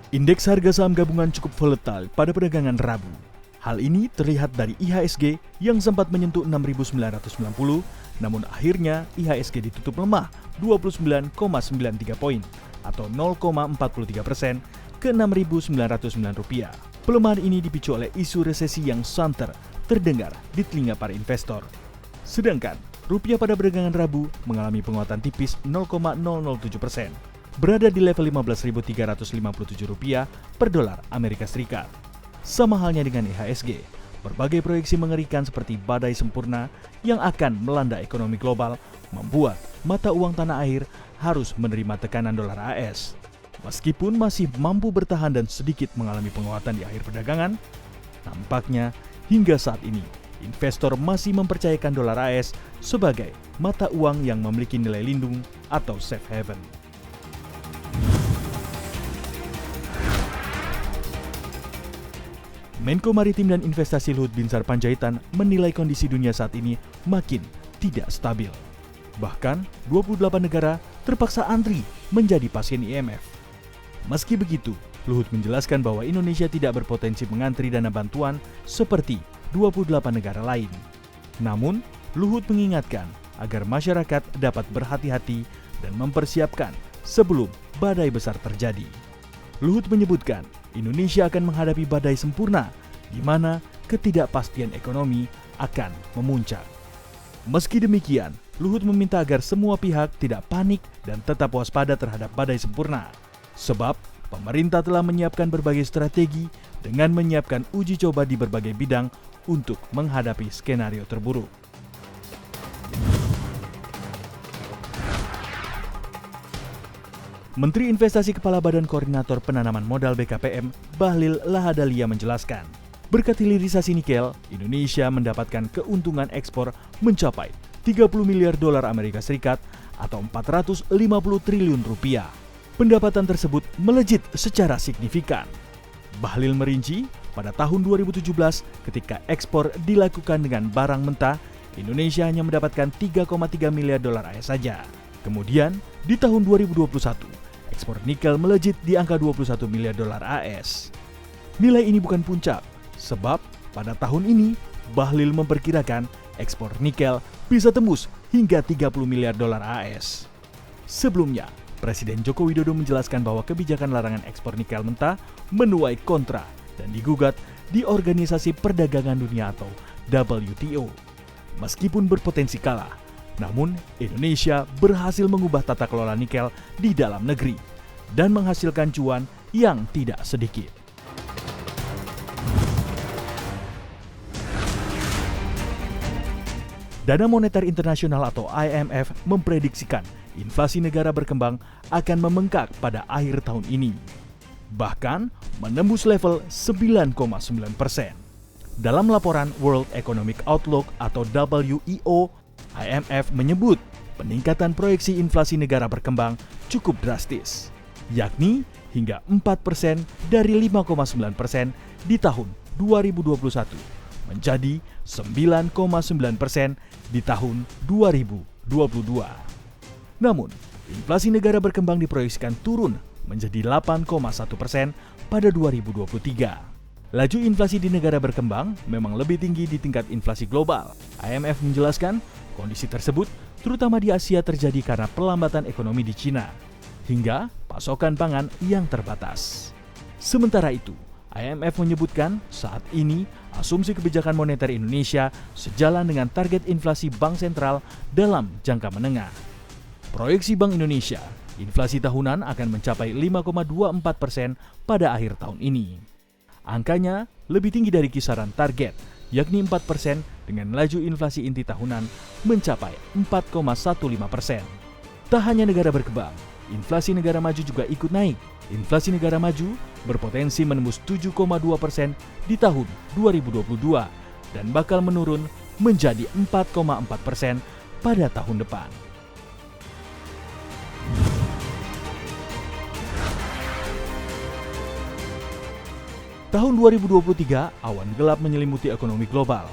Indeks harga saham gabungan cukup volatile pada perdagangan Rabu. Hal ini terlihat dari IHSG yang sempat menyentuh 6.990, namun akhirnya IHSG ditutup lemah 29,93 poin atau 0,43% ke Rp6.909. Pelemahan ini dipicu oleh isu resesi yang santer terdengar di telinga para investor. Sedangkan rupiah pada perdagangan Rabu mengalami penguatan tipis 0,007%, berada di level Rp15.357 per dolar Amerika Serikat. Sama halnya dengan IHSG, berbagai proyeksi mengerikan seperti badai sempurna yang akan melanda ekonomi global membuat mata uang tanah air harus menerima tekanan dolar AS. Meskipun masih mampu bertahan dan sedikit mengalami penguatan di akhir perdagangan, nampaknya hingga saat ini investor masih mempercayakan dolar AS sebagai mata uang yang memiliki nilai lindung atau safe haven. Menko Maritim dan Investasi Luhut Binsar Panjaitan menilai kondisi dunia saat ini makin tidak stabil. Bahkan 28 negara terpaksa antri menjadi pasien IMF. Meski begitu, Luhut menjelaskan bahwa Indonesia tidak berpotensi mengantri dana bantuan seperti 28 negara lain. Namun, Luhut mengingatkan agar masyarakat dapat berhati-hati dan mempersiapkan sebelum badai besar terjadi. Luhut menyebutkan Indonesia akan menghadapi badai sempurna, di mana ketidakpastian ekonomi akan memuncak. Meski demikian, Luhut meminta agar semua pihak tidak panik dan tetap waspada terhadap badai sempurna. Sebab, pemerintah telah menyiapkan berbagai strategi dengan menyiapkan uji coba di berbagai bidang untuk menghadapi skenario terburuk. Menteri Investasi Kepala Badan Koordinator Penanaman Modal BKPM, Bahlil Lahadalia menjelaskan, berkat hilirisasi nikel, Indonesia mendapatkan keuntungan ekspor mencapai 30 miliar dolar Amerika Serikat atau 450 triliun rupiah. Pendapatan tersebut melejit secara signifikan. Bahlil merinci, pada tahun 2017 ketika ekspor dilakukan dengan barang mentah, Indonesia hanya mendapatkan 3,3 miliar dolar AS saja. Kemudian, di tahun 2021, ekspor nikel melejit di angka 21 miliar dolar AS. Nilai ini bukan puncak, sebab pada tahun ini Bahlil memperkirakan ekspor nikel bisa tembus hingga 30 miliar dolar AS. Sebelumnya, Presiden Joko Widodo menjelaskan bahwa kebijakan larangan ekspor nikel mentah menuai kontra dan digugat di Organisasi Perdagangan Dunia atau WTO. Meskipun berpotensi kalah, namun Indonesia berhasil mengubah tata kelola nikel di dalam negeri dan menghasilkan cuan yang tidak sedikit. Dana Moneter Internasional atau IMF memprediksikan inflasi negara berkembang akan membengkak pada akhir tahun ini, bahkan menembus level 9,9%. Dalam laporan World Economic Outlook atau WEO, IMF menyebut peningkatan proyeksi inflasi negara berkembang cukup drastis, yakni hingga 4% dari 5,9% di tahun 2021 menjadi 9,9% di tahun 2022. Namun, inflasi negara berkembang diproyeksikan turun menjadi 8,1% pada 2023. Laju inflasi di negara berkembang memang lebih tinggi di tingkat inflasi global. IMF menjelaskan kondisi tersebut terutama di Asia terjadi karena pelambatan ekonomi di Cina hingga pasokan pangan yang terbatas. Sementara itu, IMF menyebutkan saat ini asumsi kebijakan moneter Indonesia sejalan dengan target inflasi Bank Sentral dalam jangka menengah. Proyeksi Bank Indonesia, inflasi tahunan akan mencapai 5,24% pada akhir tahun ini. Angkanya lebih tinggi dari kisaran target, yakni 4% dengan laju inflasi inti tahunan mencapai 4,15%. Tak hanya negara berkembang, inflasi negara maju juga ikut naik. Inflasi negara maju berpotensi menembus 7,2% di tahun 2022 dan bakal menurun menjadi 4,4% pada tahun depan. Tahun 2023, awan gelap menyelimuti ekonomi global.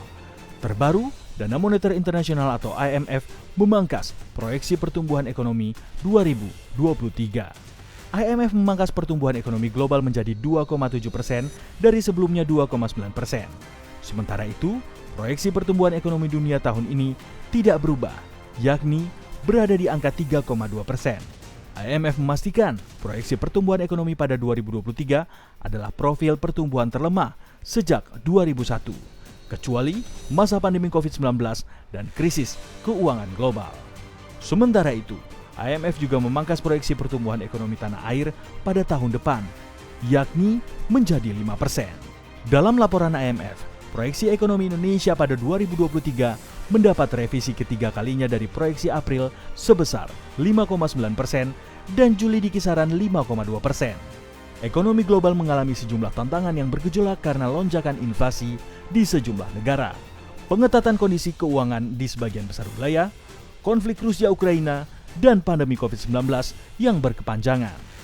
Terbaru, Dana Moneter Internasional atau IMF memangkas proyeksi pertumbuhan ekonomi 2023. IMF memangkas pertumbuhan ekonomi global menjadi 2,7% dari sebelumnya 2,9%. Sementara itu, proyeksi pertumbuhan ekonomi dunia tahun ini tidak berubah, yakni berada di angka 3,2%. IMF memastikan proyeksi pertumbuhan ekonomi pada 2023 adalah profil pertumbuhan terlemah sejak 2001, kecuali masa pandemi COVID-19 dan krisis keuangan global. Sementara itu, IMF juga memangkas proyeksi pertumbuhan ekonomi tanah air pada tahun depan, yakni menjadi 5%. Dalam laporan IMF, proyeksi ekonomi Indonesia pada 2023 mendapat revisi ketiga kalinya dari proyeksi April sebesar 5,9% dan Juli di kisaran 5,2%. Ekonomi global mengalami sejumlah tantangan yang bergejolak karena lonjakan inflasi di sejumlah negara, pengetatan kondisi keuangan di sebagian besar wilayah, konflik Rusia-Ukraina, dan pandemi COVID-19 yang berkepanjangan.